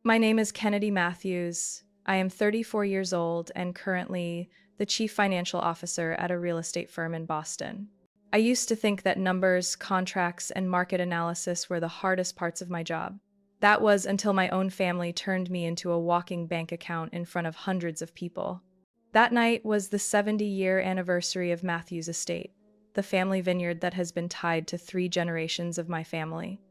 My name is Kennedy Matthews. I am 34 years old and currently the chief financial officer at a real estate firm in Boston. I used to think that numbers, contracts, and market analysis were the hardest parts of my job. That was until my own family turned me into a walking bank account in front of hundreds of people. That night was the 70-year anniversary of Matthews Estate, the family vineyard that has been tied to 3 generations of my family.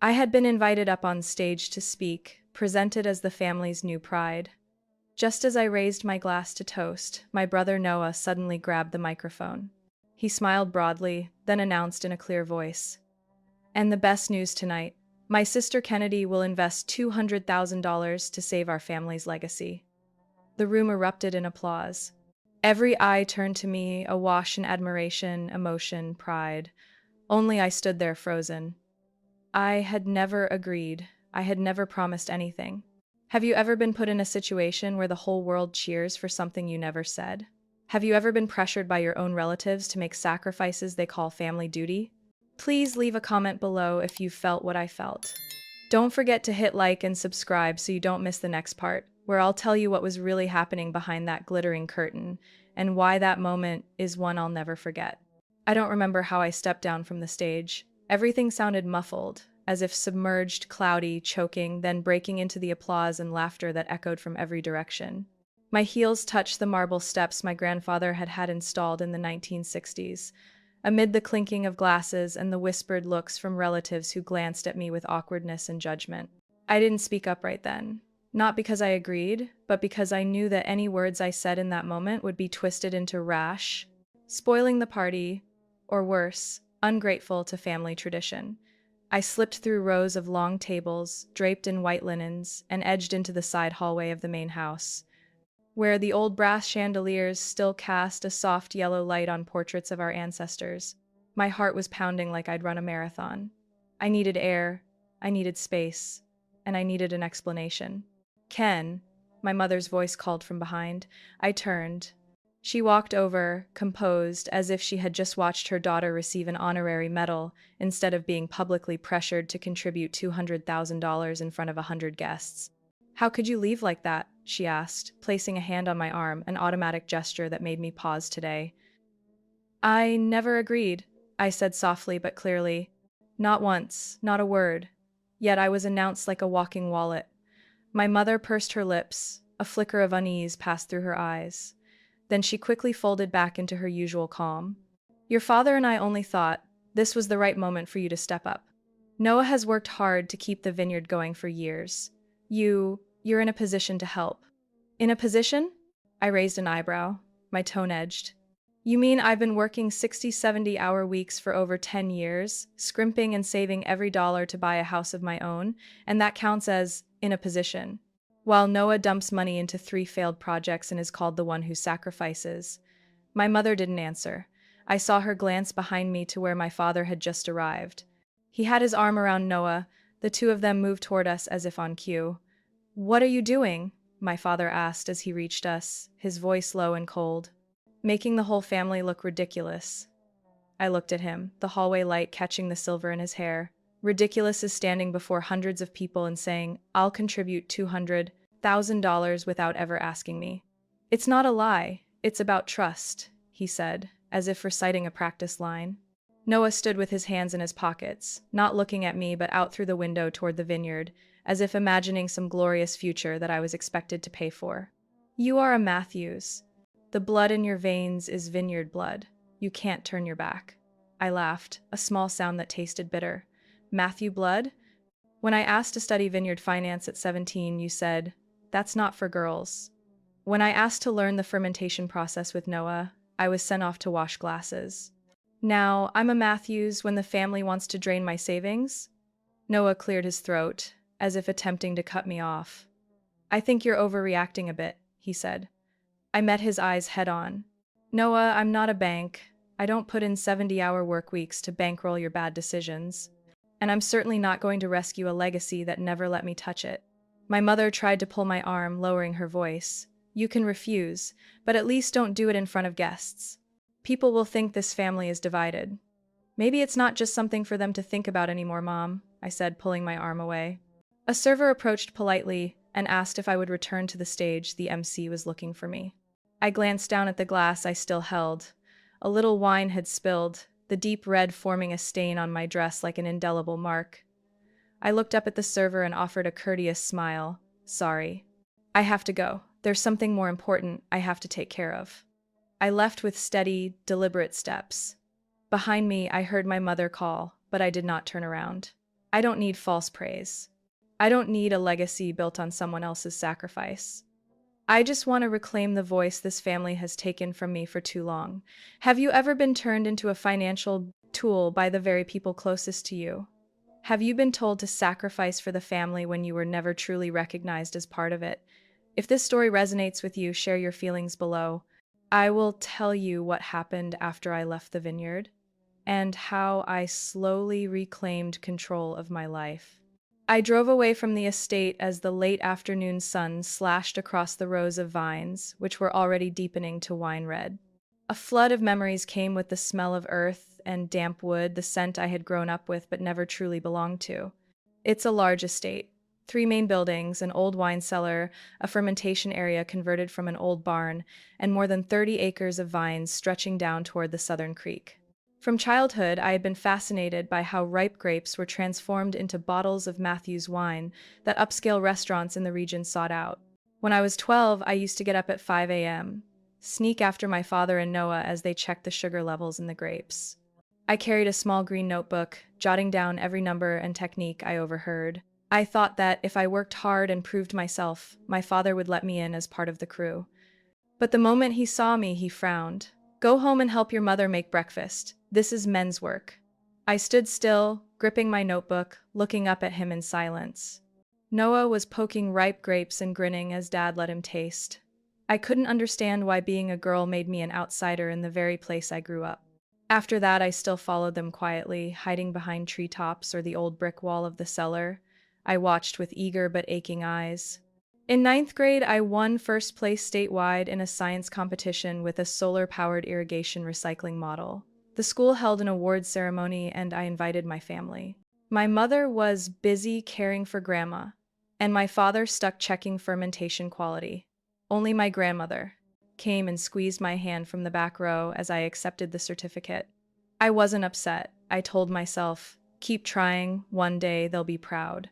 I had been invited up on stage to speak, presented as the family's new pride. Just as I raised my glass to toast, my brother Noah suddenly grabbed the microphone. He smiled broadly, then announced in a clear voice, "And the best news tonight. My sister Kennedy will invest $200,000 to save our family's legacy." The room erupted in applause. Every eye turned to me, awash in admiration, emotion, pride. Only I stood there frozen. I had never agreed. I had never promised anything. Have you ever been put in a situation where the whole world cheers for something you never said? Have you ever been pressured by your own relatives to make sacrifices they call family duty? Please leave a comment below if you felt what I felt. Don't forget to hit like and subscribe so you don't miss the next part, where I'll tell you what was really happening behind that glittering curtain and why that moment is one I'll never forget. I don't remember how I stepped down from the stage. Everything sounded muffled, as if submerged, cloudy, choking, then breaking into the applause and laughter that echoed from every direction. My heels touched the marble steps my grandfather had had installed in the 1960s, amid the clinking of glasses and the whispered looks from relatives who glanced at me with awkwardness and judgment. I didn't speak up right then. Not because I agreed, but because I knew that any words I said in that moment would be twisted into rash, spoiling the party, or worse, ungrateful to family tradition. I slipped through rows of long tables, draped in white linens, and edged into the side hallway of the main house, where the old brass chandeliers still cast a soft yellow light on portraits of our ancestors. My heart was pounding like I'd run a marathon. I needed air, I needed space, and I needed an explanation. "Ken," my mother's voice called from behind. I turned. She walked over, composed, as if she had just watched her daughter receive an honorary medal instead of being publicly pressured to contribute $200,000 in front of 100 guests. "How could you leave like that?" she asked, placing a hand on my arm, an automatic gesture that made me pause today. "I never agreed," I said softly but clearly. Not once, not a word. Yet I was announced like a walking wallet. My mother pursed her lips. A flicker of unease passed through her eyes. Then she quickly folded back into her usual calm. "Your father and I only thought this was the right moment for you to step up. Noah has worked hard to keep the vineyard going for years. You're in a position to help." "In a position?" I raised an eyebrow. My tone edged. "You mean I've been working 60, 70-hour weeks for over 10 years, scrimping and saving every dollar to buy a house of my own, and that counts as in a position? While Noah dumps money into 3 failed projects and is called the one who sacrifices." My mother didn't answer. I saw her glance behind me to where my father had just arrived. He had his arm around Noah. The two of them moved toward us as if on cue. "What are you doing?" my father asked as he reached us, his voice low and cold. "Making the whole family look ridiculous." I looked at him, the hallway light catching the silver in his hair. Ridiculous as standing before hundreds of people and saying, "I'll contribute $200,000 without ever asking me." "It's not a lie, it's about trust," he said, as if reciting a practice line. Noah stood with his hands in his pockets, not looking at me but out through the window toward the vineyard, as if imagining some glorious future that I was expected to pay for. "You are a Matthews. The blood in your veins is vineyard blood. You can't turn your back." I laughed, a small sound that tasted bitter. "Matthew blood? When I asked to study vineyard finance at 17, you said, 'That's not for girls.' When I asked to learn the fermentation process with Noah, I was sent off to wash glasses. Now, I'm a Matthews when the family wants to drain my savings?" Noah cleared his throat, as if attempting to cut me off. "I think you're overreacting a bit," he said. I met his eyes head-on. "Noah, I'm not a bank. I don't put in 70-hour work weeks to bankroll your bad decisions. And I'm certainly not going to rescue a legacy that never let me touch it." My mother tried to pull my arm, lowering her voice. "You can refuse, but at least don't do it in front of guests. People will think this family is divided." "Maybe it's not just something for them to think about anymore, Mom," I said, pulling my arm away. A server approached politely, and asked if I would return to the stage. The MC was looking for me. I glanced down at the glass I still held. A little wine had spilled, the deep red forming a stain on my dress like an indelible mark. I looked up at the server and offered a courteous smile. Sorry. I have to go. There's something more important I have to take care of. I left with steady, deliberate steps. Behind me, I heard my mother call, but I did not turn around. I don't need false praise. I don't need a legacy built on someone else's sacrifice. I just want to reclaim the voice this family has taken from me for too long. Have you ever been turned into a financial tool by the very people closest to you? Have you been told to sacrifice for the family when you were never truly recognized as part of it? If this story resonates with you, share your feelings below. I will tell you what happened after I left the vineyard and how I slowly reclaimed control of my life. I drove away from the estate as the late afternoon sun slashed across the rows of vines, which were already deepening to wine red. A flood of memories came with the smell of earth and damp wood, the scent I had grown up with but never truly belonged to. It's a large estate. 3 main buildings, an old wine cellar, a fermentation area converted from an old barn, and more than 30 acres of vines stretching down toward the southern creek. From childhood, I had been fascinated by how ripe grapes were transformed into bottles of Matthew's wine that upscale restaurants in the region sought out. When I was 12, I used to get up at 5 a.m., sneak after my father and Noah as they checked the sugar levels in the grapes. I carried a small green notebook, jotting down every number and technique I overheard. I thought that if I worked hard and proved myself, my father would let me in as part of the crew. But the moment he saw me, he frowned. Go home and help your mother make breakfast. This is men's work. I stood still, gripping my notebook, looking up at him in silence. Noah was poking ripe grapes and grinning as Dad let him taste. I couldn't understand why being a girl made me an outsider in the very place I grew up. After that, I still followed them quietly, hiding behind treetops or the old brick wall of the cellar. I watched with eager but aching eyes. In 9th grade, I won first place statewide in a science competition with a solar-powered irrigation recycling model. The school held an awards ceremony and I invited my family. My mother was busy caring for Grandma, and my father stuck checking fermentation quality. Only my grandmother came and squeezed my hand from the back row as I accepted the certificate. I wasn't upset. I told myself, keep trying, one day they'll be proud.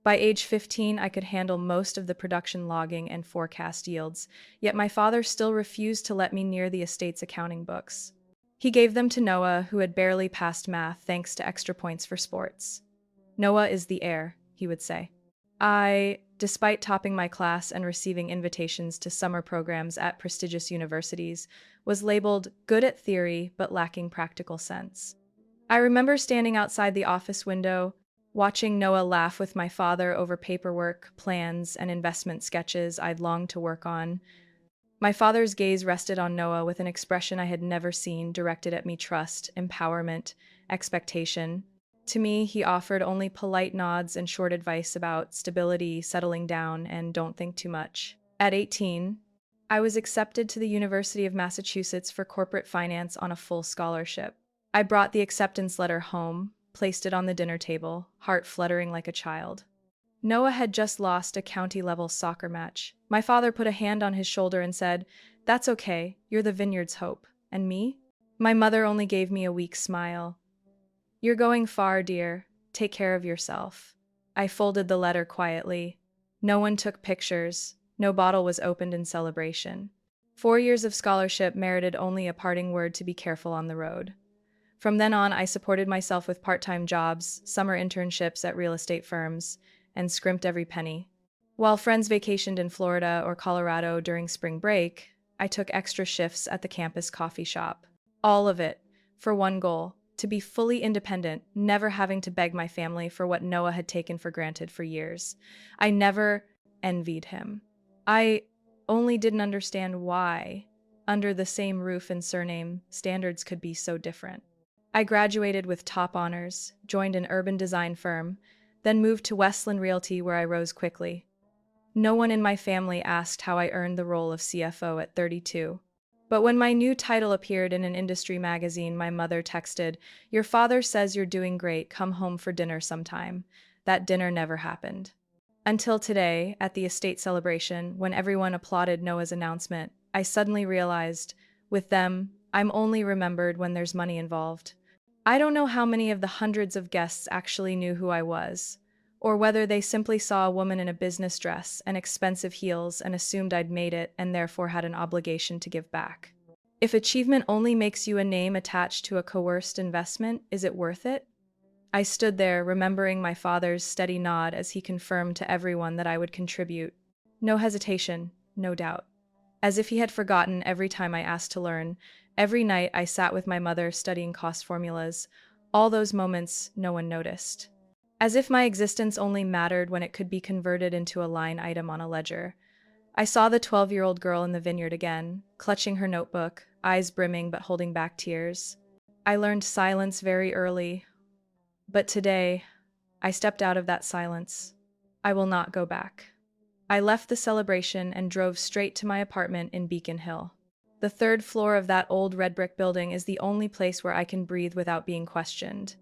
By age 15, I could handle most of the production logging and forecast yields, yet my father still refused to let me near the estate's accounting books. He gave them to Noah, who had barely passed math thanks to extra points for sports. Noah is the heir, he would say. Despite topping my class and receiving invitations to summer programs at prestigious universities, was labeled good at theory but lacking practical sense. I remember standing outside the office window, watching Noah laugh with my father over paperwork, plans, and investment sketches I'd longed to work on. My father's gaze rested on Noah with an expression I had never seen, directed at me: trust, empowerment, expectation. To me, he offered only polite nods and short advice about stability, settling down, and don't think too much. At 18, I was accepted to the University of Massachusetts for corporate finance on a full scholarship. I brought the acceptance letter home, placed it on the dinner table, heart fluttering like a child. Noah had just lost a county-level soccer match. My father put a hand on his shoulder and said, "That's okay, you're the vineyard's hope." And me? My mother only gave me a weak smile. "You're going far, dear. Take care of yourself." I folded the letter quietly. No one took pictures. No bottle was opened in celebration. 4 years of scholarship merited only a parting word to be careful on the road. From then on, I supported myself with part-time jobs, summer internships at real estate firms, and scrimped every penny. While friends vacationed in Florida or Colorado during spring break, I took extra shifts at the campus coffee shop. All of it for one goal: to be fully independent, never having to beg my family for what Noah had taken for granted for years. I never envied him. I only didn't understand why, under the same roof and surname, standards could be so different. I graduated with top honors, joined an urban design firm, then moved to Westland Realty, where I rose quickly. No one in my family asked how I earned the role of CFO at 32. But when my new title appeared in an industry magazine, my mother texted, "Your father says you're doing great, come home for dinner sometime." That dinner never happened. Until today, at the estate celebration, when everyone applauded Noah's announcement, I suddenly realized, with them, I'm only remembered when there's money involved. I don't know how many of the hundreds of guests actually knew who I was, or whether they simply saw a woman in a business dress and expensive heels and assumed I'd made it and therefore had an obligation to give back. If achievement only makes you a name attached to a coerced investment, is it worth it? I stood there, remembering my father's steady nod as he confirmed to everyone that I would contribute. No hesitation, no doubt. As if he had forgotten every time I asked to learn, every night I sat with my mother studying cost formulas. All those moments no one noticed. As if my existence only mattered when it could be converted into a line item on a ledger. I saw the 12-year-old girl in the vineyard again, clutching her notebook, eyes brimming but holding back tears. I learned silence very early, but today, I stepped out of that silence. I will not go back. I left the celebration and drove straight to my apartment in Beacon Hill. The third floor of that old red brick building is the only place where I can breathe without being questioned.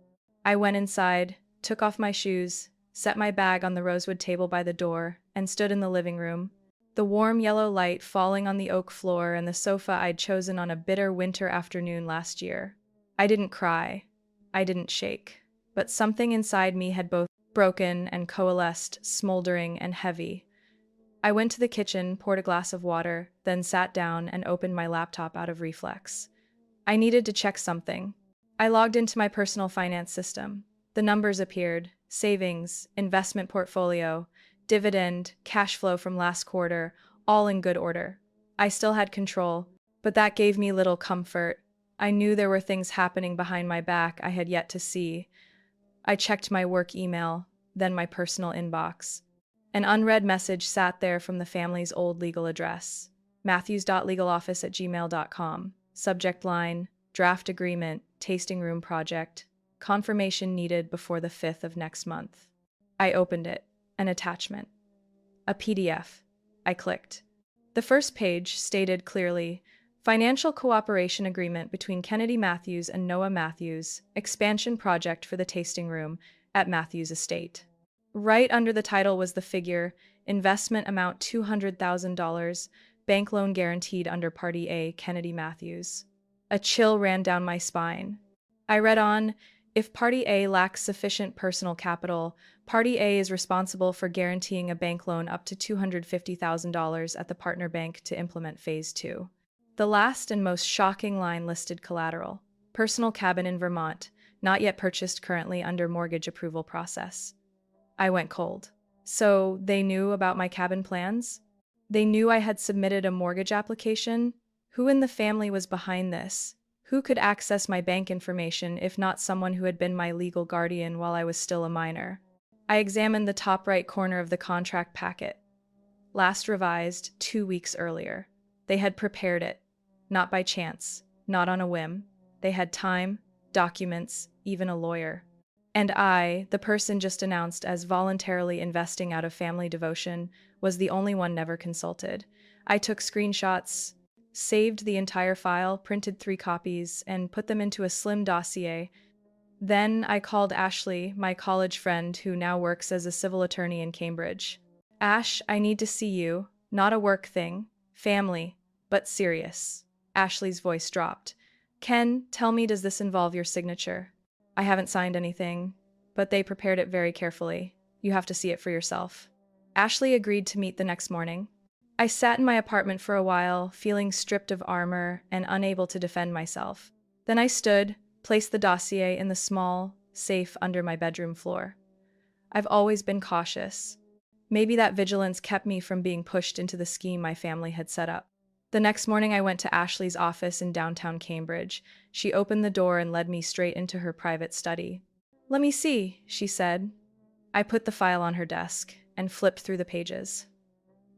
I went inside, took off my shoes, set my bag on the rosewood table by the door, and stood in the living room. The warm yellow light falling on the oak floor and the sofa I'd chosen on a bitter winter afternoon last year. I didn't cry. I didn't shake. But something inside me had both broken and coalesced, smoldering and heavy. I went to the kitchen, poured a glass of water, then sat down and opened my laptop out of reflex. I needed to check something. I logged into my personal finance system. The numbers appeared: savings, investment portfolio, dividend, cash flow from last quarter, all in good order. I still had control, but that gave me little comfort. I knew there were things happening behind my back I had yet to see. I checked my work email, then my personal inbox. An unread message sat there from the family's old legal address, matthews.legaloffice@gmail.com. Subject line: draft agreement, tasting room project, confirmation needed before the 5th of next month. I opened it. An attachment. A PDF. I clicked. The first page stated clearly, Financial Cooperation Agreement between Kennedy Matthews and Noah Matthews, Expansion Project for the Tasting Room at Matthews Estate. Right under the title was the figure, investment amount $200,000, bank loan guaranteed under Party A, Kennedy Matthews. A chill ran down my spine. I read on, if Party A lacks sufficient personal capital, Party A is responsible for guaranteeing a bank loan up to $250,000 at the partner bank to implement Phase 2. The last and most shocking line listed collateral: personal cabin in Vermont, not yet purchased, currently under mortgage approval process. I went cold. So they knew about my cabin plans? They knew I had submitted a mortgage application? Who in the family was behind this? Who could access my bank information if not someone who had been my legal guardian while I was still a minor? I examined the top right corner of the contract packet. Last revised 2 weeks earlier. They had prepared it. Not by chance, not on a whim. They had time, documents, even a lawyer. And I, the person just announced as voluntarily investing out of family devotion, was the only one never consulted. I took screenshots, saved the entire file, printed 3 copies, and put them into a slim dossier. Then I called Ashley, my college friend who now works as a civil attorney in Cambridge. Ash, I need to see you. Not a work thing. Family. But serious. Ashley's voice dropped. Ken, tell me, does this involve your signature? I haven't signed anything, but they prepared it very carefully. You have to see it for yourself. Ashley agreed to meet the next morning. I sat in my apartment for a while, feeling stripped of armor and unable to defend myself. Then I stood, placed the dossier in the small safe under my bedroom floor. I've always been cautious. Maybe that vigilance kept me from being pushed into the scheme my family had set up. The next morning I went to Ashley's office in downtown Cambridge. She opened the door and led me straight into her private study. Let me see, she said. I put the file on her desk and flipped through the pages.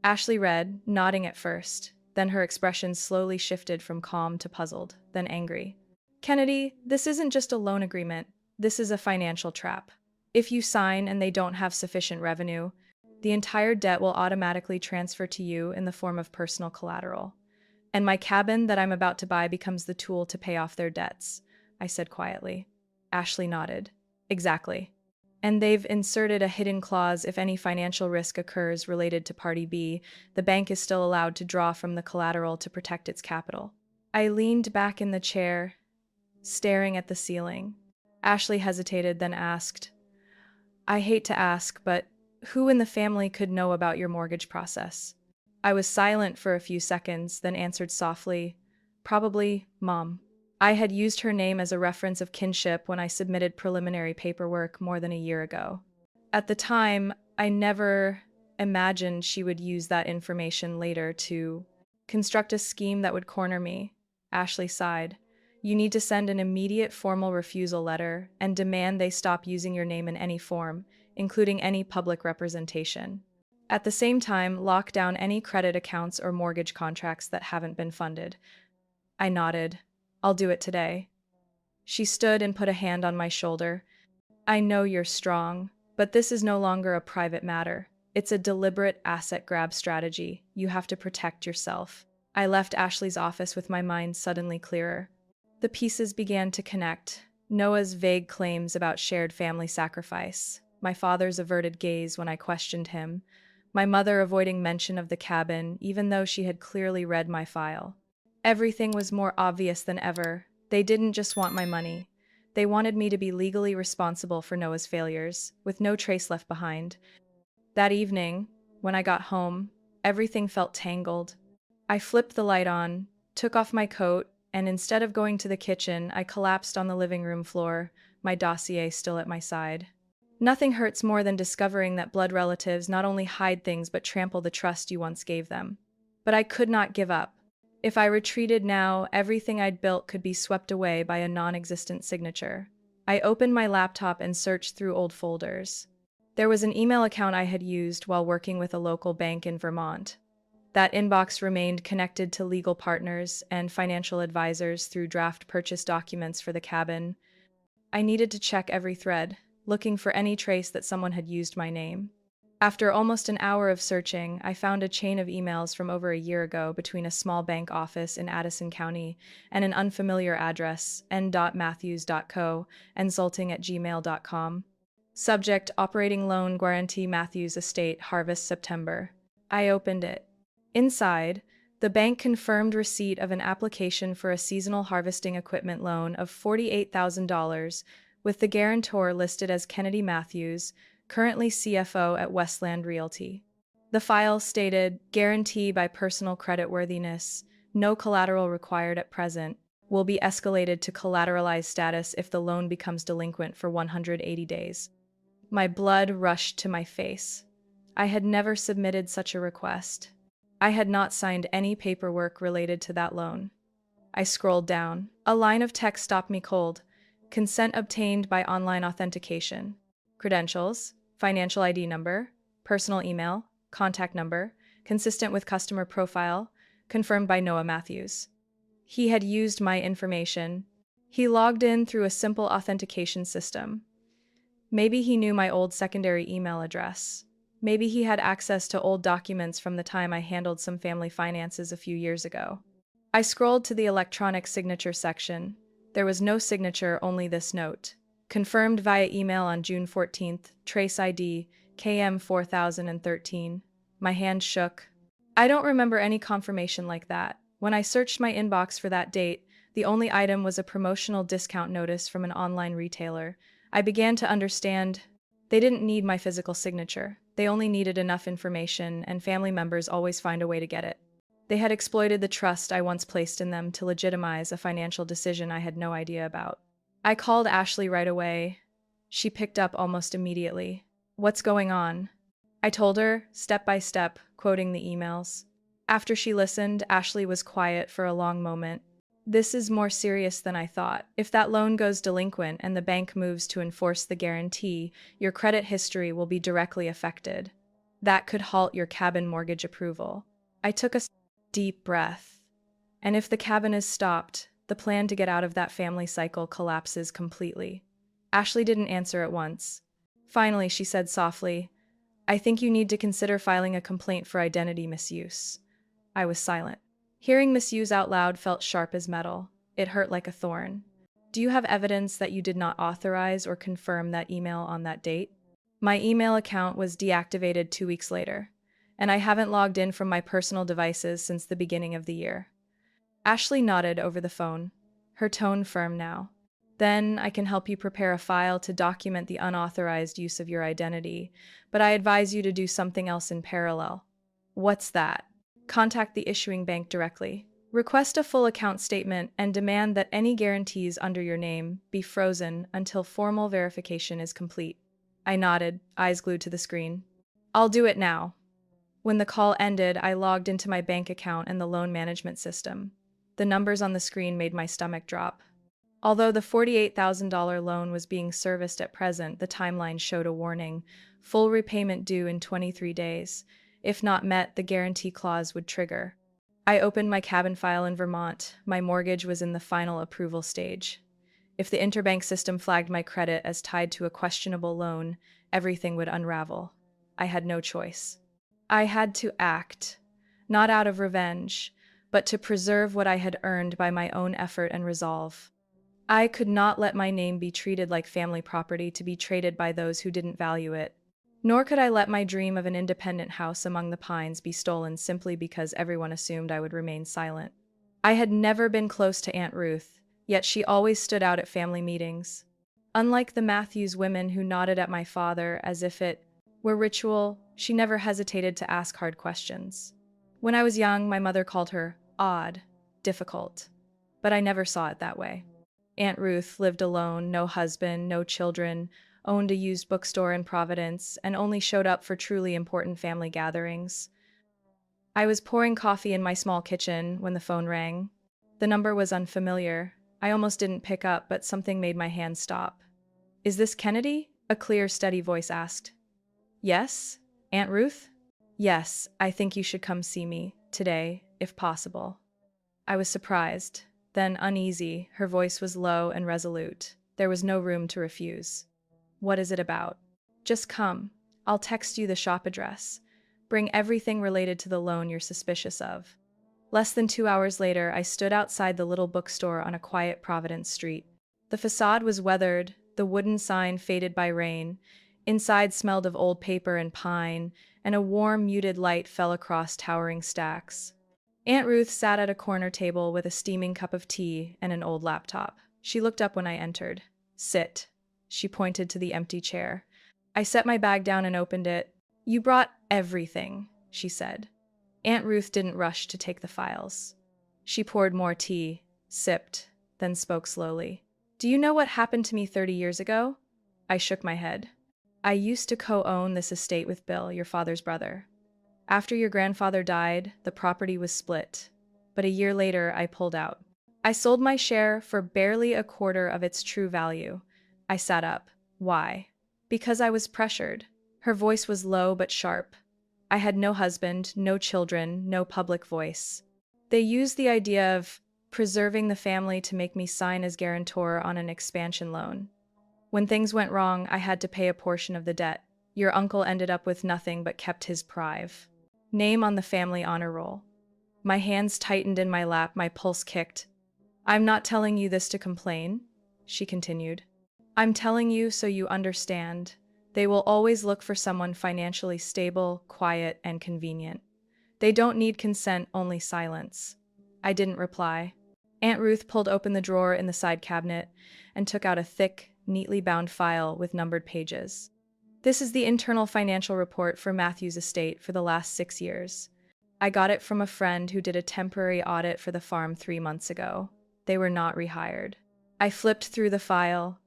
Ashley read, nodding at first. Then her expression slowly shifted from calm to puzzled, then angry. Kennedy, this isn't just a loan agreement. This is a financial trap. If you sign and they don't have sufficient revenue, the entire debt will automatically transfer to you in the form of personal collateral. And my cabin that I'm about to buy becomes the tool to pay off their debts, I said quietly. Ashley nodded. Exactly. And they've inserted a hidden clause: if any financial risk occurs related to Party B, the bank is still allowed to draw from the collateral to protect its capital. I leaned back in the chair, staring at the ceiling. Ashley hesitated, then asked, "I hate to ask, but who in the family could know about your mortgage process?" I was silent for a few seconds, then answered softly, "Probably Mom." I had used her name as a reference of kinship when I submitted preliminary paperwork more than a year ago. At the time, I never imagined she would use that information later to construct a scheme that would corner me. Ashley sighed. "You need to send an immediate formal refusal letter and demand they stop using your name in any form, including any public representation. At the same time, lock down any credit accounts or mortgage contracts that haven't been funded." I nodded. "I'll do it today." She stood and put a hand on my shoulder. "I know you're strong, but this is no longer a private matter. It's a deliberate asset grab strategy. You have to protect yourself." I left Ashley's office with my mind suddenly clearer. The pieces began to connect. Noah's vague claims about shared family sacrifice, my father's averted gaze when I questioned him, my mother avoiding mention of the cabin even though she had clearly read my file. Everything was more obvious than ever. They didn't just want my money. They wanted me to be legally responsible for Noah's failures, with no trace left behind. That evening, when I got home, everything felt tangled. I flipped the light on, took off my coat, and instead of going to the kitchen, I collapsed on the living room floor, my dossier still at my side. Nothing hurts more than discovering that blood relatives not only hide things but trample the trust you once gave them. But I could not give up. If I retreated now, everything I'd built could be swept away by a non-existent signature. I opened my laptop and searched through old folders. There was an email account I had used while working with a local bank in Vermont. That inbox remained connected to legal partners and financial advisors through draft purchase documents for the cabin. I needed to check every thread, looking for any trace that someone had used my name. After almost an hour of searching, I found a chain of emails from over a year ago between a small bank office in Addison County and an unfamiliar address, n.matthews.co, insulting@gmail.com. Subject: Operating Loan Guarantee Matthews Estate, Harvest, September. I opened it. Inside, the bank confirmed receipt of an application for a seasonal harvesting equipment loan of $48,000, with the guarantor listed as Kennedy Matthews, currently CFO at Westland Realty. The file stated, "Guarantee by personal creditworthiness, no collateral required at present, will be escalated to collateralized status if the loan becomes delinquent for 180 days. My blood rushed to my face. I had never submitted such a request. I had not signed any paperwork related to that loan. I scrolled down. A line of text stopped me cold. "Consent obtained by online authentication. Credentials, financial ID number, personal email, contact number, consistent with customer profile, confirmed by Noah Matthews." He had used my information. He logged in through a simple authentication system. Maybe he knew my old secondary email address. Maybe he had access to old documents from the time I handled some family finances a few years ago. I scrolled to the electronic signature section. There was no signature, only this note. "Confirmed via email on June 14th, trace ID, KM 4013. My hand shook. I don't remember any confirmation like that. When I searched my inbox for that date, the only item was a promotional discount notice from an online retailer. I began to understand. They didn't need my physical signature. They only needed enough information, and family members always find a way to get it. They had exploited the trust I once placed in them to legitimize a financial decision I had no idea about. I called Ashley right away. She picked up almost immediately. "What's going on?" I told her, step by step, quoting the emails. After she listened, Ashley was quiet for a long moment. "This is more serious than I thought. If that loan goes delinquent and the bank moves to enforce the guarantee, your credit history will be directly affected. That could halt your cabin mortgage approval." I took a deep breath. And if the cabin is stopped, the plan to get out of that family cycle collapses completely. Ashley didn't answer at once. Finally, she said softly, "I think you need to consider filing a complaint for identity misuse." I was silent. Hearing misuse out loud felt sharp as metal. It hurt like a thorn. Do you have evidence that you did not authorize or confirm that email on that date? My email account was deactivated 2 weeks later, and I haven't logged in from my personal devices since the beginning of the year. Ashley nodded over the phone, her tone firm now. Then I can help you prepare a file to document the unauthorized use of your identity, but I advise you to do something else in parallel. What's that? Contact the issuing bank directly. Request a full account statement and demand that any guarantees under your name be frozen until formal verification is complete. I nodded, eyes glued to the screen. I'll do it now. When the call ended, I logged into my bank account and the loan management system. The numbers on the screen made my stomach drop. Although the $48,000 loan was being serviced at present, the timeline showed a warning: full repayment due in 23 days. If not met, the guarantee clause would trigger. I opened my cabin file in Vermont. My mortgage was in the final approval stage. If the interbank system flagged my credit as tied to a questionable loan, everything would unravel. I had no choice. I had to act, not out of revenge, but to preserve what I had earned by my own effort and resolve. I could not let my name be treated like family property to be traded by those who didn't value it. Nor could I let my dream of an independent house among the pines be stolen simply because everyone assumed I would remain silent. I had never been close to Aunt Ruth, yet she always stood out at family meetings. Unlike the Matthews women who nodded at my father as if it were ritual, she never hesitated to ask hard questions. When I was young, my mother called her odd, difficult, but I never saw it that way. Aunt Ruth lived alone, no husband, no children, owned a used bookstore in Providence, and only showed up for truly important family gatherings. I was pouring coffee in my small kitchen when the phone rang. The number was unfamiliar. I almost didn't pick up, but something made my hand stop. "Is this Kennedy?" a clear, steady voice asked. "Yes? Aunt Ruth?" "Yes, I think you should come see me, today, if possible." I was surprised, then uneasy. Her voice was low and resolute. There was no room to refuse. "What is it about?" "Just come. I'll text you the shop address. Bring everything related to the loan you're suspicious of." Less than 2 hours later, I stood outside the little bookstore on a quiet Providence street. The facade was weathered, the wooden sign faded by rain. Inside smelled of old paper and pine, and a warm, muted light fell across towering stacks. Aunt Ruth sat at a corner table with a steaming cup of tea and an old laptop. She looked up when I entered. "Sit." She pointed to the empty chair. I set my bag down and opened it. "You brought everything," she said. Aunt Ruth didn't rush to take the files. She poured more tea, sipped, then spoke slowly. "Do you know what happened to me 30 years ago?" I shook my head. "I used to co-own this estate with Bill, your father's brother. After your grandfather died, the property was split. But a year later, I pulled out. I sold my share for barely a quarter of its true value." I sat up. "Why?" "Because I was pressured." Her voice was low but sharp. "I had no husband, no children, no public voice. They used the idea of preserving the family to make me sign as guarantor on an expansion loan. When things went wrong, I had to pay a portion of the debt. Your uncle ended up with nothing but kept his name on the family honor roll." My hands tightened in my lap, my pulse kicked. "I'm not telling you this to complain," she continued. "I'm telling you so you understand. They will always look for someone financially stable, quiet, and convenient. They don't need consent, only silence." I didn't reply. Aunt Ruth pulled open the drawer in the side cabinet and took out a thick, neatly bound file with numbered pages. "This is the internal financial report for Matthew's estate for the last 6 years. I got it from a friend who did a temporary audit for the farm 3 months ago. They were not rehired." I flipped through the file,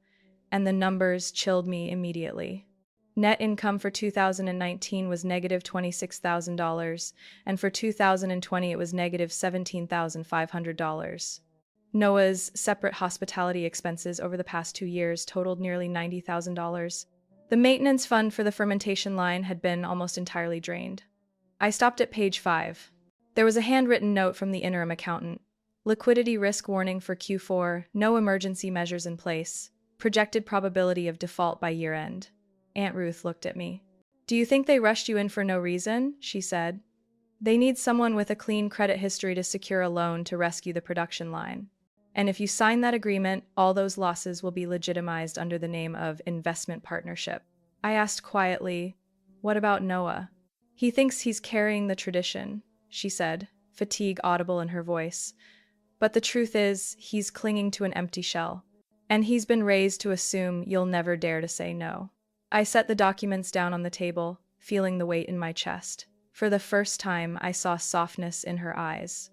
and the numbers chilled me immediately. Net income for 2019 was negative $26,000, and for 2020 it was negative $17,500. Noah's separate hospitality expenses over the past 2 years totaled nearly $90,000. The maintenance fund for the fermentation line had been almost entirely drained. I stopped at page 5. There was a handwritten note from the interim accountant. "Liquidity risk warning for Q4, no emergency measures in place. Projected probability of default by year-end." Aunt Ruth looked at me. "Do you think they rushed you in for no reason?" she said. "They need someone with a clean credit history to secure a loan to rescue the production line." And if you sign that agreement, all those losses will be legitimized under the name of investment partnership. I asked quietly, "What about Noah?" "He thinks he's carrying the tradition," she said, fatigue audible in her voice. "But the truth is, he's clinging to an empty shell. And he's been raised to assume you'll never dare to say no." I set the documents down on the table, feeling the weight in my chest. For the first time, I saw softness in her eyes.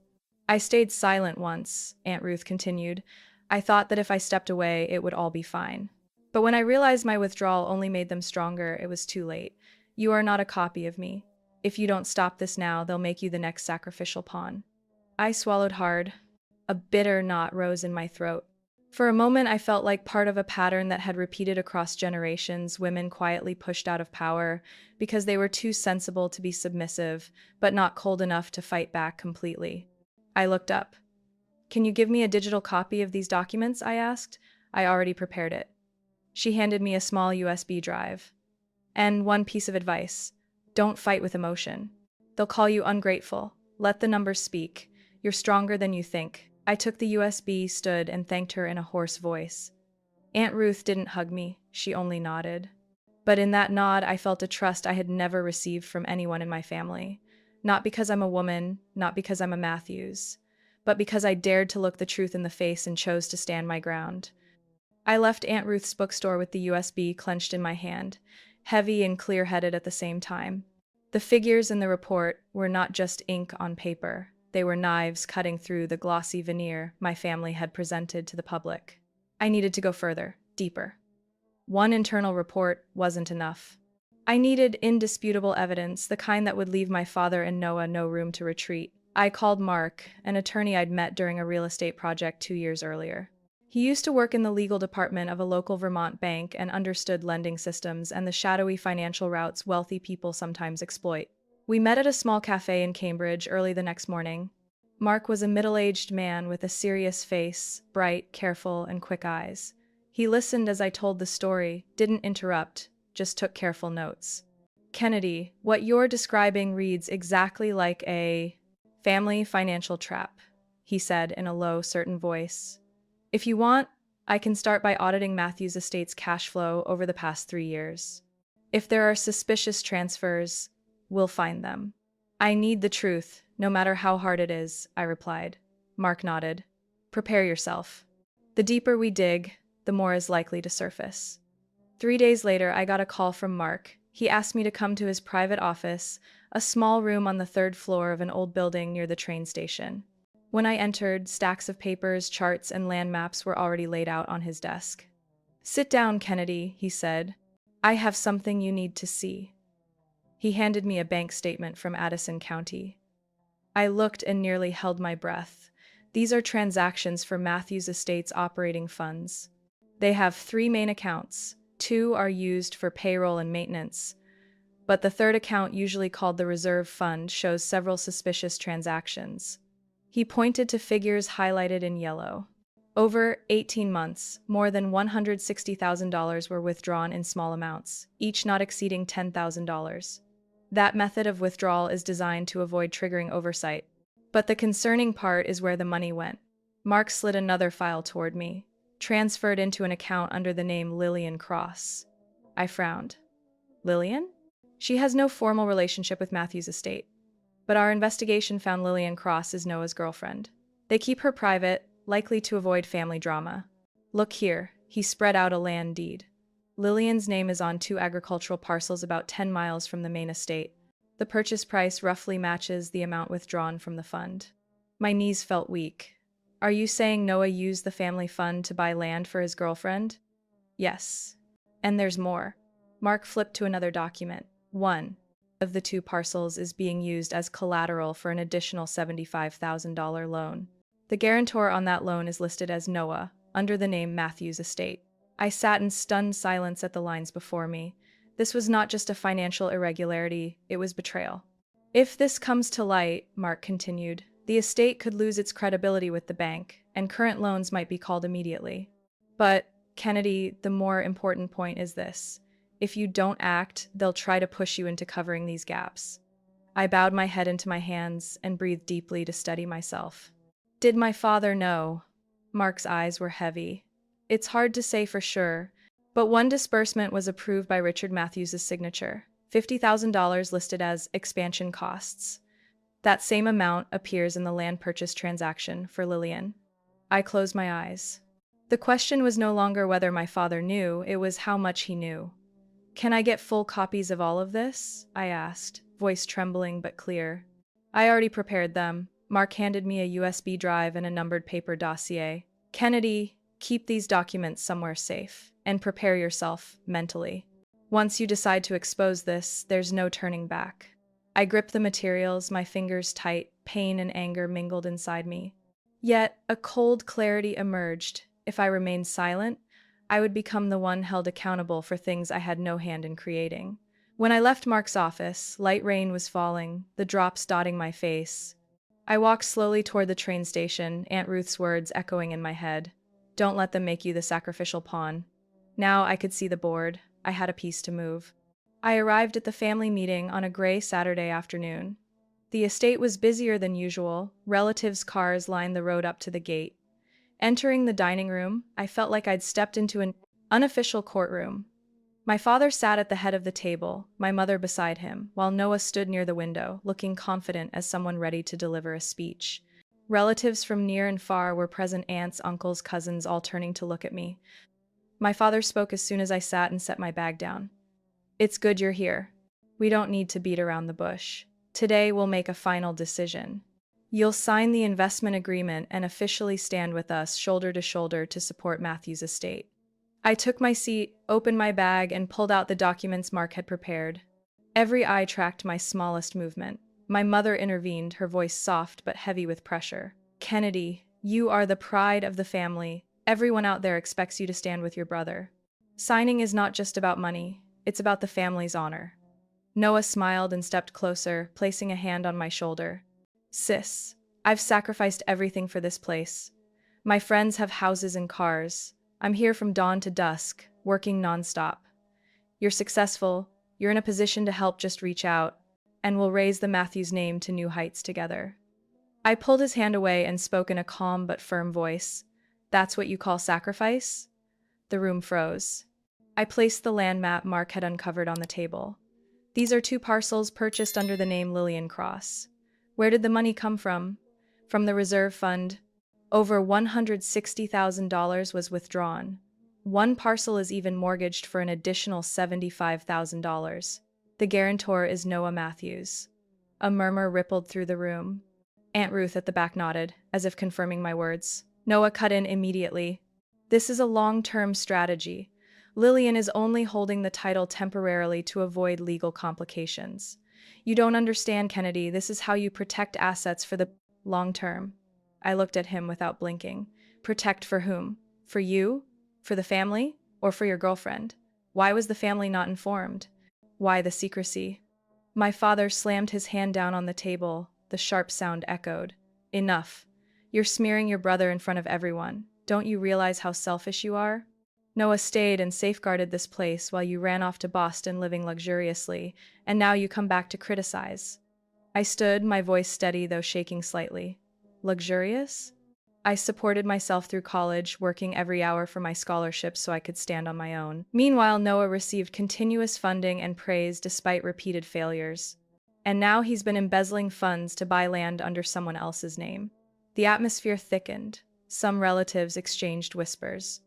"I stayed silent once," Aunt Ruth continued. "I thought that if I stepped away, it would all be fine. But when I realized my withdrawal only made them stronger, it was too late. You are not a copy of me. If you don't stop this now, they'll make you the next sacrificial pawn." I swallowed hard. A bitter knot rose in my throat. For a moment, I felt like part of a pattern that had repeated across generations, women quietly pushed out of power because they were too sensible to be submissive, but not cold enough to fight back completely. I looked up. "Can you give me a digital copy of these documents?" I asked. I already prepared it. She handed me a small USB drive. "And one piece of advice. Don't fight with emotion. They'll call you ungrateful. Let the numbers speak. You're stronger than you think." I took the USB, stood, and thanked her in a hoarse voice. Aunt Ruth didn't hug me, she only nodded. But in that nod, I felt a trust I had never received from anyone in my family. Not because I'm a woman, not because I'm a Matthews, but because I dared to look the truth in the face and chose to stand my ground. I left Aunt Ruth's bookstore with the USB clenched in my hand, heavy and clear-headed at the same time. The figures in the report were not just ink on paper. They were knives cutting through the glossy veneer my family had presented to the public. I needed to go further, deeper. One internal report wasn't enough. I needed indisputable evidence, the kind that would leave my father and Noah no room to retreat. I called Mark, an attorney I'd met during a real estate project 2 years earlier. He used to work in the legal department of a local Vermont bank and understood lending systems and the shadowy financial routes wealthy people sometimes exploit. We met at a small cafe in Cambridge early the next morning. Mark was a middle-aged man with a serious face, bright, careful, and quick eyes. He listened as I told the story, didn't interrupt, just took careful notes. "Kennedy, what you're describing reads exactly like a family financial trap," he said in a low, certain voice. "If you want, I can start by auditing Matthews Estate's cash flow over the past 3 years. If there are suspicious transfers, we'll find them." "I need the truth, no matter how hard it is," I replied. Mark nodded. "Prepare yourself. The deeper we dig, the more is likely to surface." 3 days later, I got a call from Mark. He asked me to come to his private office, a small room on the third floor of an old building near the train station. When I entered, stacks of papers, charts, and land maps were already laid out on his desk. "Sit down, Kennedy," he said. "I have something you need to see." He handed me a bank statement from Addison County. I looked and nearly held my breath. These are transactions for Matthews Estate's operating funds. They have 3 main accounts. 2 are used for payroll and maintenance, but the third account, usually called the reserve fund, shows several suspicious transactions. He pointed to figures highlighted in yellow. Over 18 months, more than $160,000 were withdrawn in small amounts, each not exceeding $10,000. That method of withdrawal is designed to avoid triggering oversight. But the concerning part is where the money went. Mark slid another file toward me, transferred into an account under the name Lillian Cross. I frowned. Lillian? She has no formal relationship with Matthews Estate, but our investigation found Lillian Cross is Noah's girlfriend. They keep her private, likely to avoid family drama. Look here, he spread out a land deed. Lillian's name is on 2 agricultural parcels about 10 miles from the main estate. The purchase price roughly matches the amount withdrawn from the fund. My knees felt weak. "Are you saying Noah used the family fund to buy land for his girlfriend?" "Yes. And there's more." Mark flipped to another document. "One of the 2 parcels is being used as collateral for an additional $75,000 loan. The guarantor on that loan is listed as Noah, under the name Matthews Estate." I sat in stunned silence at the lines before me. This was not just a financial irregularity, it was betrayal. "If this comes to light," Mark continued, "the estate could lose its credibility with the bank, and current loans might be called immediately. But, Kennedy, the more important point is this. If you don't act, they'll try to push you into covering these gaps." I bowed my head into my hands and breathed deeply to steady myself. Did my father know? Mark's eyes were heavy. It's hard to say for sure, but one disbursement was approved by Richard Matthews' signature. $50,000 listed as expansion costs. That same amount appears in the land purchase transaction for Lillian. I closed my eyes. The question was no longer whether my father knew, it was how much he knew. Can I get full copies of all of this? I asked, voice trembling but clear. I already prepared them. Mark handed me a USB drive and a numbered paper dossier. Kennedy, keep these documents somewhere safe, and prepare yourself mentally. Once you decide to expose this, there's no turning back. I gripped the materials, my fingers tight, pain and anger mingled inside me. Yet, a cold clarity emerged. If I remained silent, I would become the one held accountable for things I had no hand in creating. When I left Mark's office, light rain was falling, the drops dotting my face. I walked slowly toward the train station, Aunt Ruth's words echoing in my head. Don't let them make you the sacrificial pawn. Now I could see the board. I had a piece to move. I arrived at the family meeting on a gray Saturday afternoon. The estate was busier than usual. Relatives' cars lined the road up to the gate. Entering the dining room, I felt like I'd stepped into an unofficial courtroom. My father sat at the head of the table, my mother beside him, while Noah stood near the window, looking confident as someone ready to deliver a speech. Relatives from near and far were present, aunts, uncles, cousins, all turning to look at me. My father spoke as soon as I sat and set my bag down. It's good you're here. We don't need to beat around the bush. Today we'll make a final decision. You'll sign the investment agreement and officially stand with us shoulder to shoulder to support Matthew's estate. I took my seat, opened my bag, and pulled out the documents Mark had prepared. Every eye tracked my smallest movement. My mother intervened, her voice soft but heavy with pressure. Kennedy, you are the pride of the family. Everyone out there expects you to stand with your brother. Signing is not just about money, it's about the family's honor. Noah smiled and stepped closer, placing a hand on my shoulder. Sis, I've sacrificed everything for this place. My friends have houses and cars. I'm here from dawn to dusk, working nonstop. You're successful, you're in a position to help, just reach out, and we'll raise the Matthews name to new heights together. I pulled his hand away and spoke in a calm but firm voice. That's what you call sacrifice? The room froze. I placed the land map Mark had uncovered on the table. These are 2 parcels purchased under the name Lillian Cross. Where did the money come from? From the reserve fund. Over $160,000 was withdrawn. One parcel is even mortgaged for an additional $75,000. The guarantor is Noah Matthews. A murmur rippled through the room. Aunt Ruth at the back nodded, as if confirming my words. Noah cut in immediately. This is a long-term strategy. Lillian is only holding the title temporarily to avoid legal complications. You don't understand, Kennedy. This is how you protect assets for the long term. I looked at him without blinking. Protect for whom? For you? For the family? Or for your girlfriend? Why was the family not informed? Why the secrecy? My father slammed his hand down on the table. The sharp sound echoed. Enough. You're smearing your brother in front of everyone. Don't you realize how selfish you are? Noah stayed and safeguarded this place while you ran off to Boston living luxuriously, and now you come back to criticize. I stood, my voice steady though shaking slightly. Luxurious? I supported myself through college, working every hour for my scholarship so I could stand on my own. Meanwhile, Noah received continuous funding and praise despite repeated failures. And now he's been embezzling funds to buy land under someone else's name. The atmosphere thickened. Some relatives exchanged whispers.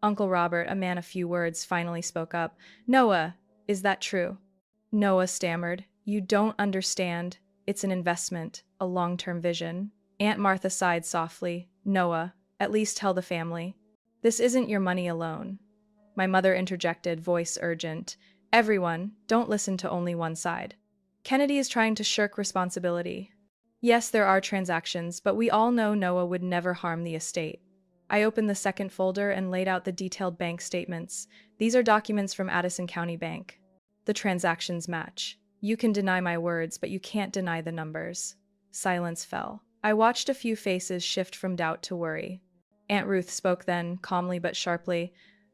Uncle Robert, a man of few words, finally spoke up. Noah, is that true? Noah stammered. You don't understand. It's an investment, a long-term vision. Aunt Martha sighed softly. Noah, at least tell the family. This isn't your money alone. My mother interjected, voice urgent. Everyone, don't listen to only one side. Kennedy is trying to shirk responsibility. Yes, there are transactions, but we all know Noah would never harm the estate. I opened the second folder and laid out the detailed bank statements. These are documents from Addison County Bank. The transactions match. You can deny my words, but you can't deny the numbers. Silence fell. I watched a few faces shift from doubt to worry. Aunt Ruth spoke then, calmly but sharply.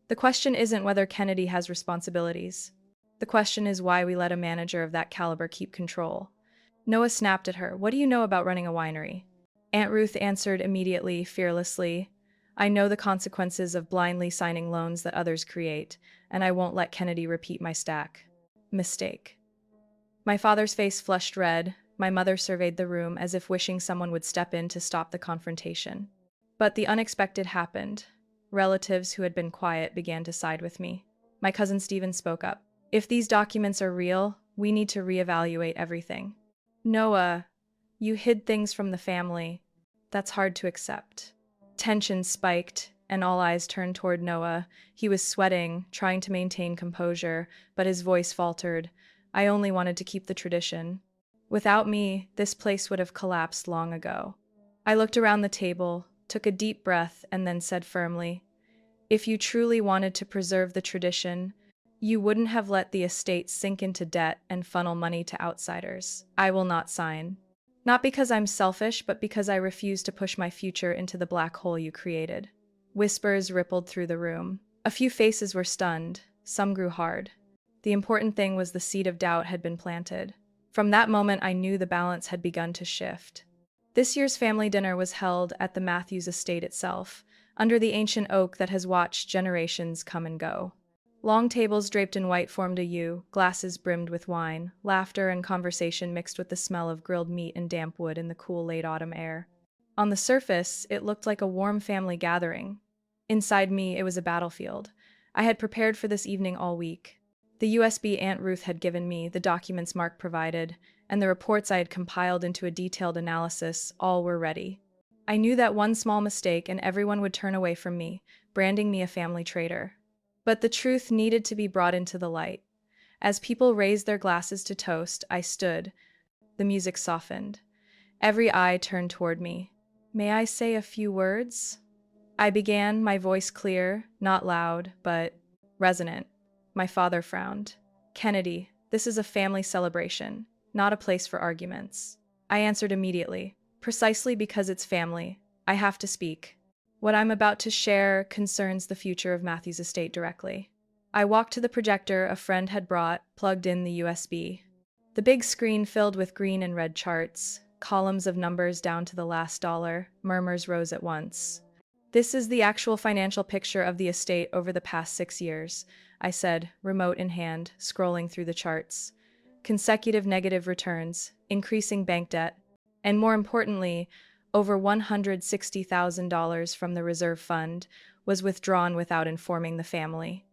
The question isn't whether Kennedy has responsibilities. The question is why we let a manager of that caliber keep control. Noah snapped at her. What do you know about running a winery? Aunt Ruth answered immediately, fearlessly. I know the consequences of blindly signing loans that others create, and I won't let Kennedy repeat my mistake. My father's face flushed red. My mother surveyed the room as if wishing someone would step in to stop the confrontation. But the unexpected happened. Relatives who had been quiet began to side with me. My cousin Stephen spoke up. If these documents are real, we need to reevaluate everything. Noah, you hid things from the family. That's hard to accept. Tension spiked, and all eyes turned toward Noah. He was sweating, trying to maintain composure, but his voice faltered. I only wanted to keep the tradition. Without me, this place would have collapsed long ago. I looked around the table, took a deep breath, and then said firmly, "If you truly wanted to preserve the tradition, you wouldn't have let the estate sink into debt and funnel money to outsiders. I will not sign. Not because I'm selfish, but because I refuse to push my future into the black hole you created." Whispers rippled through the room. A few faces were stunned, some grew hard. The important thing was the seed of doubt had been planted. From that moment, I knew the balance had begun to shift. This year's family dinner was held at the Matthews estate itself, under the ancient oak that has watched generations come and go. Long tables draped in white formed a U, glasses brimmed with wine, laughter and conversation mixed with the smell of grilled meat and damp wood in the cool late autumn air. On the surface, it looked like a warm family gathering. Inside me, it was a battlefield. I had prepared for this evening all week. The USB Aunt Ruth had given me, the documents Mark provided, and the reports I had compiled into a detailed analysis, all were ready. I knew that one small mistake and everyone would turn away from me, branding me a family traitor. But the truth needed to be brought into the light. As people raised their glasses to toast, I stood. The music softened. Every eye turned toward me. "May I say a few words?" I began, my voice clear, not loud, but resonant. My father frowned. "Kennedy, this is a family celebration, not a place for arguments." I answered immediately. "Precisely because it's family, I have to speak. What I'm about to share concerns the future of Matthew's estate directly." I walked to the projector a friend had brought, plugged in the USB. The big screen filled with green and red charts, columns of numbers down to the last dollar. Murmurs rose at once. "This is the actual financial picture of the estate over the past 6 years," I said, remote in hand, scrolling through the charts. Consecutive negative returns, increasing bank debt, and more importantly, over $160,000 from the reserve fund was withdrawn without informing the family.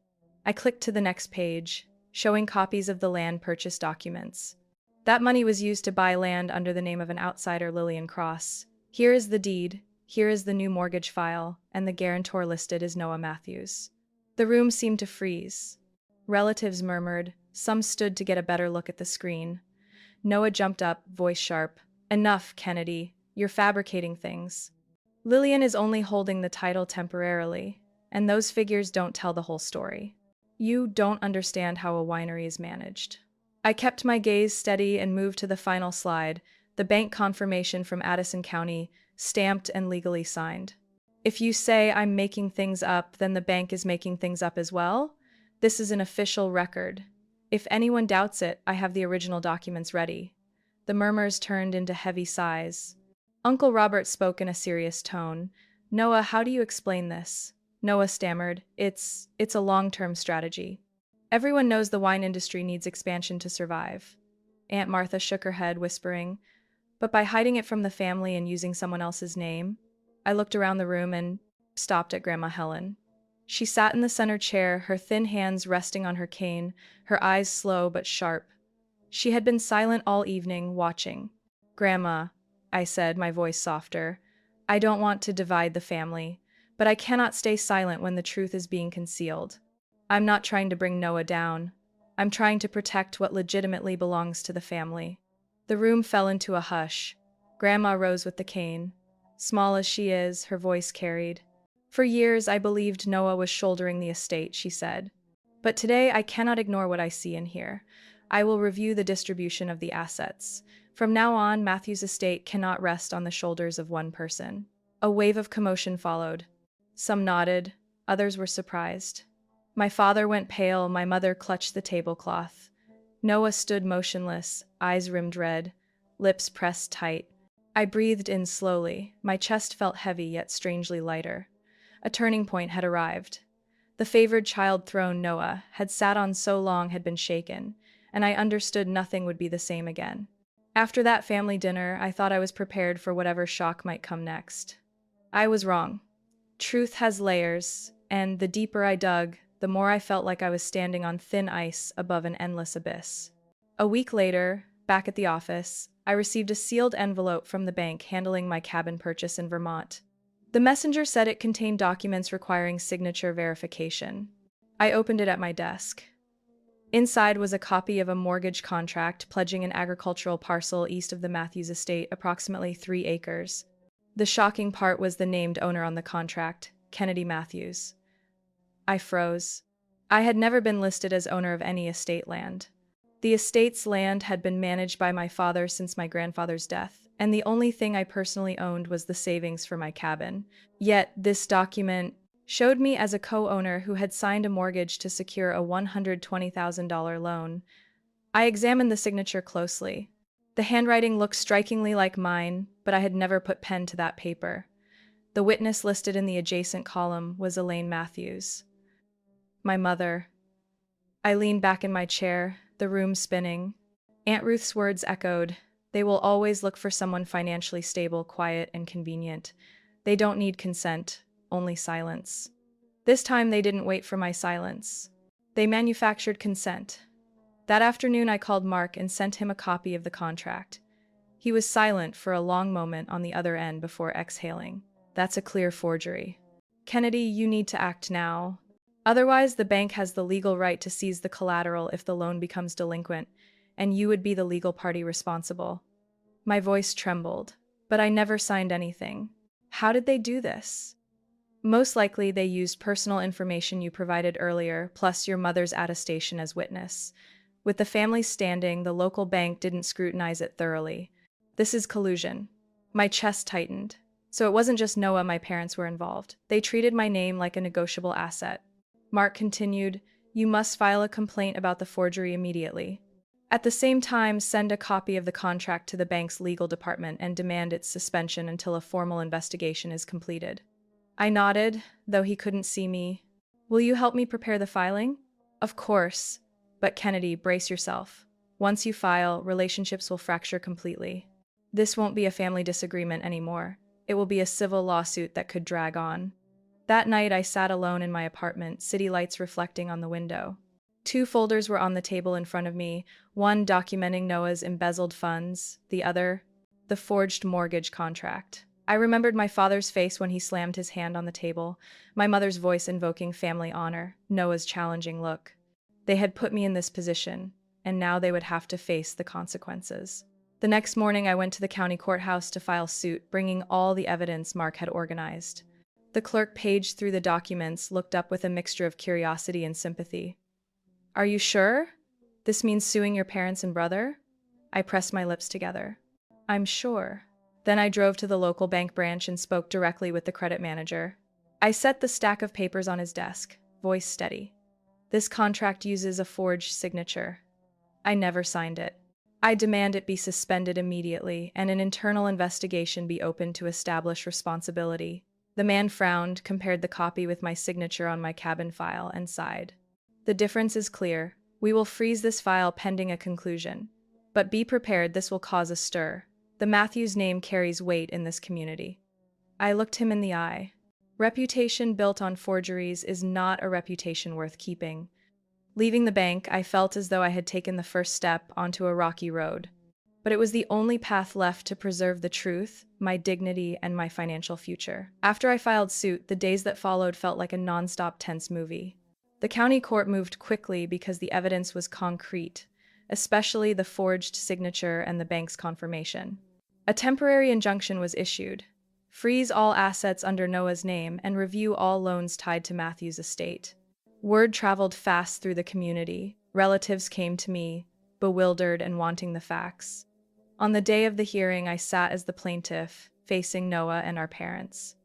I clicked to the next page, showing copies of the land purchase documents. That money was used to buy land under the name of an outsider, Lillian Cross. Here is the deed, here is the new mortgage file, and the guarantor listed is Noah Matthews. The room seemed to freeze. Relatives murmured, some stood to get a better look at the screen. Noah jumped up, voice sharp. "Enough, Kennedy. You're fabricating things. Lillian is only holding the title temporarily, and those figures don't tell the whole story. You don't understand how a winery is managed." I kept my gaze steady and moved to the final slide, the bank confirmation from Addison County, stamped and legally signed. "If you say I'm making things up, then the bank is making things up as well? This is an official record. If anyone doubts it, I have the original documents ready." The murmurs turned into heavy sighs. Uncle Robert spoke in a serious tone. "Noah, how do you explain this?" Noah stammered, It's a long-term strategy. Everyone knows the wine industry needs expansion to survive." Aunt Martha shook her head, whispering, "But by hiding it from the family and using someone else's name?" I looked around the room and stopped at Grandma Helen. She sat in the center chair, her thin hands resting on her cane, her eyes slow but sharp. She had been silent all evening, watching. "Grandma," I said, my voice softer, "I don't want to divide the family, but I cannot stay silent when the truth is being concealed. I'm not trying to bring Noah down. I'm trying to protect what legitimately belongs to the family." The room fell into a hush. Grandma rose with the cane. Small as she is, her voice carried. "For years I believed Noah was shouldering the estate," she said. "But today I cannot ignore what I see and hear. I will review the distribution of the assets. From now on, Matthew's estate cannot rest on the shoulders of one person." A wave of commotion followed. Some nodded, others were surprised. My father went pale, my mother clutched the tablecloth. Noah stood motionless, eyes rimmed red, lips pressed tight. I breathed in slowly. My chest felt heavy yet strangely lighter. A turning point had arrived. The favored child throne Noah had sat on so long had been shaken, and I understood nothing would be the same again. After that family dinner, I thought I was prepared for whatever shock might come next. I was wrong. Truth has layers, and the deeper I dug, the more I felt like I was standing on thin ice above an endless abyss. A week later, back at the office, I received a sealed envelope from the bank handling my cabin purchase in Vermont. The messenger said it contained documents requiring signature verification. I opened it at my desk. Inside was a copy of a mortgage contract pledging an agricultural parcel east of the Matthews estate, approximately 3 acres. The shocking part was the named owner on the contract, Kennedy Matthews. I froze. I had never been listed as owner of any estate land. The estate's land had been managed by my father since my grandfather's death, and the only thing I personally owned was the savings for my cabin. Yet, this document showed me as a co-owner who had signed a mortgage to secure a $120,000 loan. I examined the signature closely. The handwriting looked strikingly like mine, but I had never put pen to that paper. The witness listed in the adjacent column was Elaine Matthews. My mother. I leaned back in my chair, the room spinning. Aunt Ruth's words echoed. They will always look for someone financially stable, quiet, and convenient. They don't need consent, only silence. This time they didn't wait for my silence. They manufactured consent. That afternoon I called Mark and sent him a copy of the contract. He was silent for a long moment on the other end before exhaling. That's a clear forgery. Kennedy, you need to act now. Otherwise, the bank has the legal right to seize the collateral if the loan becomes delinquent, and you would be the legal party responsible. My voice trembled, but I never signed anything. How did they do this? Most likely they used personal information you provided earlier, plus your mother's attestation as witness. With the family standing, the local bank didn't scrutinize it thoroughly. This is collusion. My chest tightened. So it wasn't just Noah, my parents were involved. They treated my name like a negotiable asset. Mark continued, you must file a complaint about the forgery immediately. At the same time, send a copy of the contract to the bank's legal department and demand its suspension until a formal investigation is completed. I nodded, though he couldn't see me. Will you help me prepare the filing? Of course. But Kennedy, brace yourself. Once you file, relationships will fracture completely. This won't be a family disagreement anymore. It will be a civil lawsuit that could drag on. That night, I sat alone in my apartment, city lights reflecting on the window. 2 folders were on the table in front of me, one documenting Noah's embezzled funds, the other, the forged mortgage contract. I remembered my father's face when he slammed his hand on the table, my mother's voice invoking family honor, Noah's challenging look. They had put me in this position, and now they would have to face the consequences. The next morning, I went to the county courthouse to file suit, bringing all the evidence Mark had organized. The clerk paged through the documents, looked up with a mixture of curiosity and sympathy. Are you sure? This means suing your parents and brother? I pressed my lips together. I'm sure. Then I drove to the local bank branch and spoke directly with the credit manager. I set the stack of papers on his desk, voice steady. This contract uses a forged signature. I never signed it. I demand it be suspended immediately and an internal investigation be opened to establish responsibility. The man frowned, compared the copy with my signature on my cabin file, and sighed. The difference is clear. We will freeze this file pending a conclusion. But be prepared, this will cause a stir. The Matthews name carries weight in this community. I looked him in the eye. Reputation built on forgeries is not a reputation worth keeping. Leaving the bank, I felt as though I had taken the first step onto a rocky road. But it was the only path left to preserve the truth, my dignity, and my financial future. After I filed suit, the days that followed felt like a non-stop tense movie. The county court moved quickly because the evidence was concrete, especially the forged signature and the bank's confirmation. A temporary injunction was issued. Freeze all assets under Noah's name and review all loans tied to Matthew's estate. Word traveled fast through the community. Relatives came to me, bewildered and wanting the facts. On the day of the hearing, I sat as the plaintiff, facing Noah and our parents.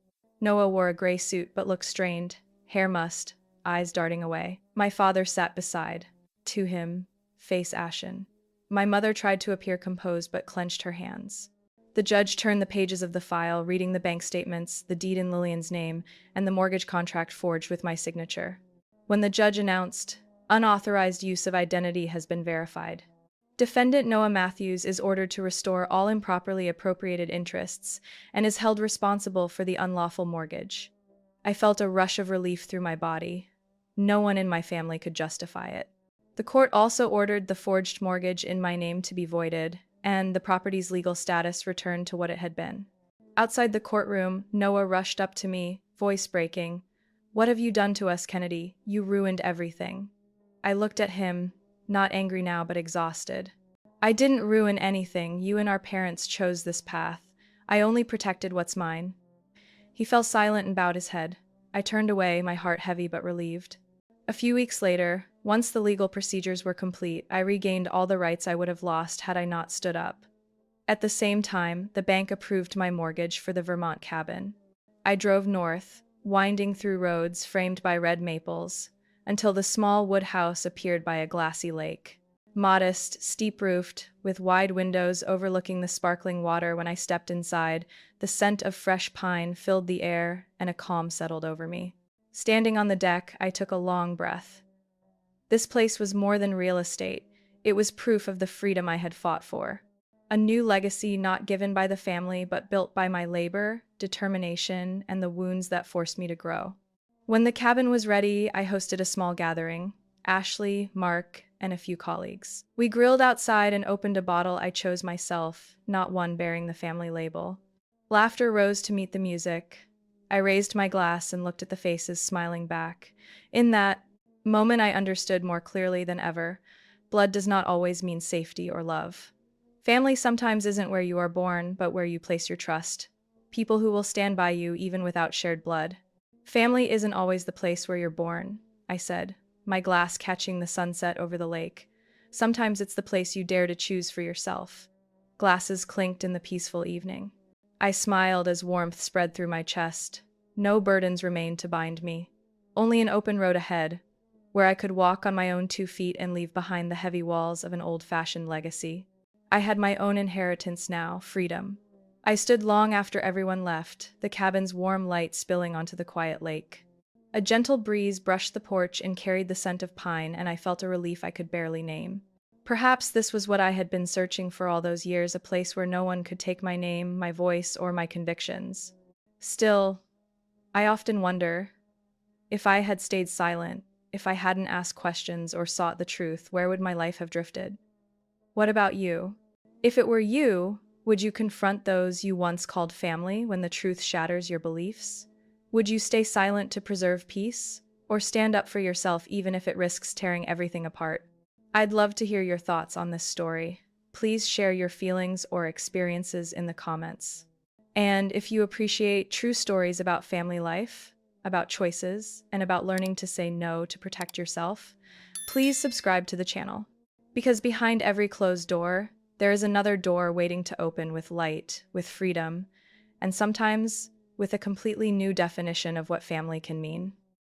Noah wore a gray suit but looked strained, hair mussed, eyes darting away. My father sat beside. To him, face ashen. My mother tried to appear composed but clenched her hands. The judge turned the pages of the file, reading the bank statements, the deed in Lillian's name, and the mortgage contract forged with my signature. When the judge announced, "Unauthorized use of identity has been verified," Defendant Noah Matthews is ordered to restore all improperly appropriated interests and is held responsible for the unlawful mortgage. I felt a rush of relief through my body. No one in my family could justify it. The court also ordered the forged mortgage in my name to be voided, and the property's legal status returned to what it had been. Outside the courtroom, Noah rushed up to me, voice breaking. "What have you done to us, Kennedy? You ruined everything." I looked at him, not angry now, but exhausted. "I didn't ruin anything. You and our parents chose this path. I only protected what's mine." He fell silent and bowed his head. I turned away, my heart heavy but relieved. A few weeks later, once the legal procedures were complete, I regained all the rights I would have lost had I not stood up. At the same time, the bank approved my mortgage for the Vermont cabin. I drove north, winding through roads framed by red maples, until the small wood house appeared by a glassy lake. Modest, steep-roofed, with wide windows overlooking the sparkling water. When I stepped inside, the scent of fresh pine filled the air and a calm settled over me. Standing on the deck, I took a long breath. This place was more than real estate. It was proof of the freedom I had fought for. A new legacy not given by the family but built by my labor, determination, and the wounds that forced me to grow. When the cabin was ready, I hosted a small gathering. Ashley, Mark, and a few colleagues. We grilled outside and opened a bottle I chose myself, not one bearing the family label. Laughter rose to meet the music. I raised my glass and looked at the faces smiling back. In that moment, I understood more clearly than ever. Blood does not always mean safety or love. Family sometimes isn't where you are born, but where you place your trust. People who will stand by you even without shared blood. Family isn't always the place where you're born, I said, my glass catching the sunset over the lake. Sometimes it's the place you dare to choose for yourself. Glasses clinked in the peaceful evening. I smiled as warmth spread through my chest. No burdens remained to bind me. Only an open road ahead, where I could walk on my own 2 feet and leave behind the heavy walls of an old-fashioned legacy. I had my own inheritance now, freedom. I stood long after everyone left, the cabin's warm light spilling onto the quiet lake. A gentle breeze brushed the porch and carried the scent of pine, and I felt a relief I could barely name. Perhaps this was what I had been searching for all those years, a place where no one could take my name, my voice, or my convictions. Still, I often wonder, if I had stayed silent, if I hadn't asked questions or sought the truth, where would my life have drifted? What about you? If it were you, would you confront those you once called family when the truth shatters your beliefs? Would you stay silent to preserve peace, or stand up for yourself even if it risks tearing everything apart? I'd love to hear your thoughts on this story. Please share your feelings or experiences in the comments. And if you appreciate true stories about family life, about choices, and about learning to say no to protect yourself, please subscribe to the channel. Because behind every closed door, there is another door waiting to open with light, with freedom, and sometimes with a completely new definition of what family can mean.